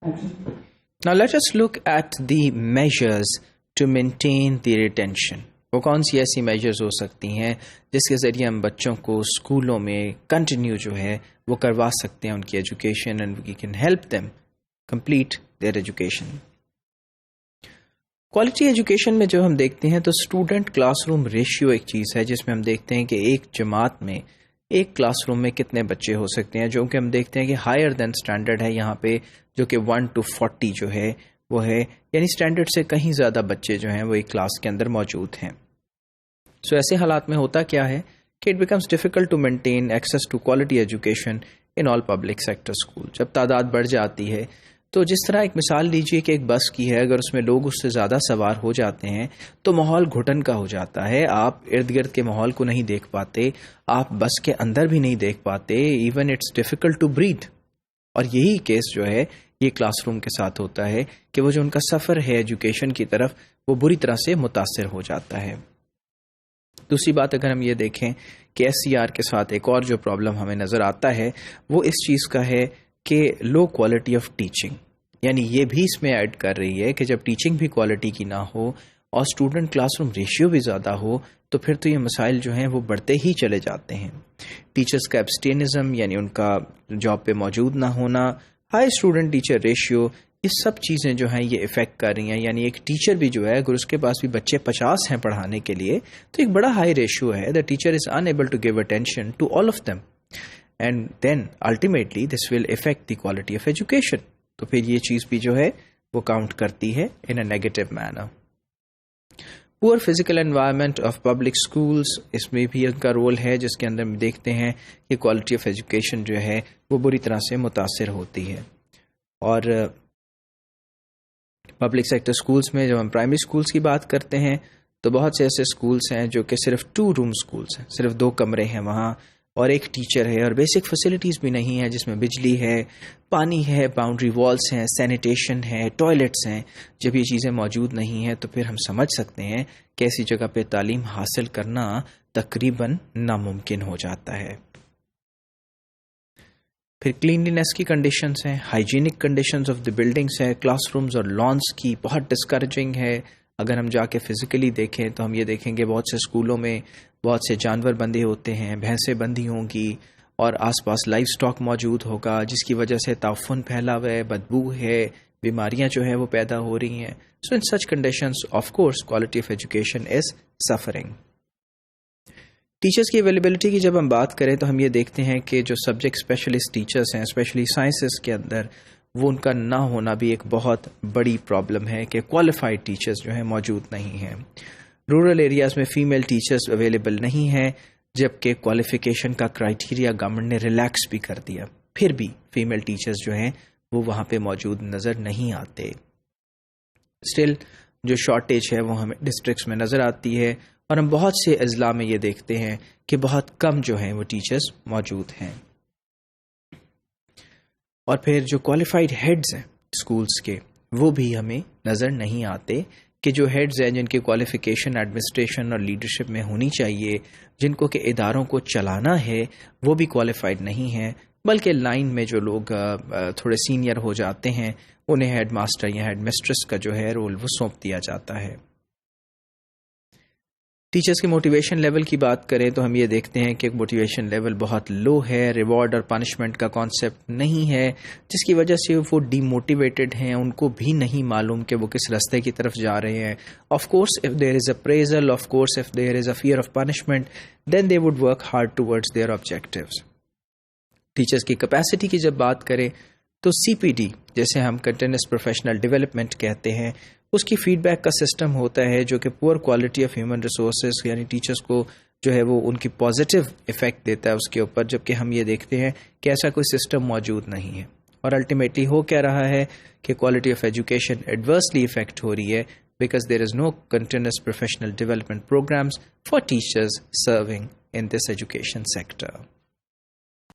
Now let us look at the measures to maintain the retention. وہ کون سی ایسی measures ہو سکتی ہیں جس کے ذریعے ہم بچوں کو اسکولوں میں کنٹینیو جو ہے وہ کروا سکتے ہیں ان کی education, and we can help them complete their education. Quality education میں جو ہم دیکھتے ہیں تو اسٹوڈنٹ کلاس روم ریشیو ایک چیز ہے جس میں ہم دیکھتے ہیں کہ ایک جماعت میں ایک کلاس روم میں کتنے بچے ہو سکتے ہیں، جو کہ ہم دیکھتے ہیں کہ ہائر دین اسٹینڈرڈ ہے یہاں پہ، جو کہ 1 to 40 جو ہے وہ ہے، یعنی اسٹینڈرڈ سے کہیں زیادہ بچے جو ہیں وہ ایک کلاس کے اندر موجود ہیں. سو ایسے حالات میں ہوتا کیا ہے کہ it becomes difficult to maintain access to quality education in all public sector school. جب تعداد بڑھ جاتی ہے تو جس طرح ایک مثال لیجئے کہ ایک بس کی ہے، اگر اس میں لوگ اس سے زیادہ سوار ہو جاتے ہیں تو ماحول گھٹن کا ہو جاتا ہے. آپ ارد گرد کے ماحول کو نہیں دیکھ پاتے، آپ بس کے اندر بھی نہیں دیکھ پاتے، even it's difficult to breathe. اور یہی کیس جو ہے یہ کلاس روم کے ساتھ ہوتا ہے کہ وہ جو ان کا سفر ہے ایجوکیشن کی طرف وہ بری طرح سے متاثر ہو جاتا ہے. دوسری بات اگر ہم یہ دیکھیں کہ ایس سی آر کے ساتھ ایک اور جو پرابلم ہمیں نظر آتا ہے وہ اس چیز کا ہے کہ لو کوالٹی آف ٹیچنگ، یعنی یہ بھی اس میں ایڈ کر رہی ہے کہ جب ٹیچنگ بھی کوالٹی کی نہ ہو اور اسٹوڈنٹ کلاس روم ریشیو بھی زیادہ ہو تو پھر تو یہ مسائل جو ہیں وہ بڑھتے ہی چلے جاتے ہیں. ٹیچرز کا ایبسٹینزم یعنی ان کا جاب پہ موجود نہ ہونا، ہائی اسٹوڈنٹ ٹیچر ریشیو، یہ سب چیزیں جو ہیں یہ افیکٹ کر رہی ہیں. یعنی ایک ٹیچر بھی جو ہے اگر اس کے پاس بھی بچے 50 ہیں پڑھانے کے لیے تو ایک بڑا ہائی ریشیو ہے. The teacher is unable to give attention to all of them and then ultimately this will affect the quality of education. تو پھر یہ چیز بھی جو ہے وہ کاؤنٹ کرتی ہے in a negative manner. Poor physical environment of public schools, اس میں بھی ان کا رول ہے جس کے اندر ہم دیکھتے ہیں کہ کوالٹی آف ایجوکیشن جو ہے وہ بری طرح سے متاثر ہوتی ہے. اور پبلک سیکٹر اسکولس میں جب ہم پرائمری اسکولس کی بات کرتے ہیں تو بہت سے ایسے اسکولس ہیں جو کہ صرف 2 روم اسکولس ہیں، صرف 2 کمرے ہیں وہاں اور ایک ٹیچر ہے اور بیسک فیسلٹیز بھی نہیں ہے جس میں بجلی ہے، پانی ہے، باؤنڈری والس ہیں، سینیٹیشن ہے، ٹوائلٹس ہیں. جب یہ چیزیں موجود نہیں ہیں تو پھر ہم سمجھ سکتے ہیں کہ ایسی جگہ پہ تعلیم حاصل کرنا تقریباً ناممکن ہو جاتا ہے. پھر کلینلینس کی کنڈیشنز ہیں، hygienic conditions of the buildings ہیں، کلاس رومز اور لانس کی بہت ڈسکریجنگ ہے. اگر ہم جا کے فزیکلی دیکھیں تو ہم یہ دیکھیں گے بہت سے اسکولوں میں بہت سے جانور بندے ہوتے ہیں، بھینسیں بندھی ہوں گی اور آس پاس لائف سٹاک موجود ہوگا جس کی وجہ سے تعفن پھیلا ہوا ہے، بدبو ہے، بیماریاں جو ہیں وہ پیدا ہو رہی ہیں. So in such conditions of course quality of education is suffering. Teachers کی اویلیبلٹی کی جب ہم بات کریں تو ہم یہ دیکھتے ہیں کہ جو سبجیکٹ اسپیشلسٹ ٹیچرز ہیں اسپیشلی سائنسز کے اندر وہ ان کا نہ ہونا بھی ایک بہت بڑی پرابلم ہے کہ کوالیفائڈ ٹیچرز جو ہیں موجود نہیں ہیں. رورل ایریاز میں فیمیل ٹیچرز اویلیبل نہیں ہیں جبکہ کوالیفیکیشن کا کرائٹیریا گورنمنٹ نے ریلیکس بھی کر دیا، پھر بھی فیمیل ٹیچرز جو ہیں وہ وہاں پہ موجود نظر نہیں آتے. اسٹل جو شارٹیج ہے وہ ہمیں ڈسٹرکٹس میں نظر آتی ہے اور ہم بہت سے اضلاع میں یہ دیکھتے ہیں کہ بہت کم جو ہیں وہ ٹیچرز موجود ہیں. اور پھر جو کوالیفائڈ ہیڈز ہیں اسکولس کے وہ بھی ہمیں نظر نہیں آتے کہ جو ہیڈز ہیں جن کی کوالیفیکیشن ایڈمنسٹریشن اور لیڈرشپ میں ہونی چاہیے، جن کو کہ اداروں کو چلانا ہے، وہ بھی کوالیفائڈ نہیں ہیں، بلکہ لائن میں جو لوگ تھوڑے سینئر ہو جاتے ہیں انہیں ہیڈ ماسٹر یا ہیڈ مسٹریس کا جو ہے رول وہ سونپ دیا جاتا ہے. ٹیچرز کے موٹیویشن لیول کی بات کریں تو ہم یہ دیکھتے ہیں کہ موٹیویشن لیول بہت لو ہے، ریوارڈ اور پنشمنٹ کا کانسیپٹ نہیں ہے جس کی وجہ سے وہ ڈی موٹیویٹڈ ہیں، ان کو بھی نہیں معلوم کہ وہ کس راستے کی طرف جا رہے ہیں. Of course if there is appraisal, of course if there is a fear of punishment then they would work hard towards their objectives. Teachers کی کیپیسٹی کی جب بات کریں تو سی پی ڈی جیسے ہم کنٹینیوس پروفیشنل ڈیولپمنٹ کہتے ہیں، اس کی فیڈ بیک کا سسٹم ہوتا ہے جو کہ poor quality of human resources یعنی ٹیچرز کو جو ہے وہ ان کی پازیٹیو افیکٹ دیتا ہے اس کے اوپر، جبکہ ہم یہ دیکھتے ہیں کہ ایسا کوئی سسٹم موجود نہیں ہے. اور الٹیمیٹلی ہو کیا رہا ہے کہ quality of education adversely affect ہو رہی ہے because there is no continuous professional development programs for teachers serving in this education sector.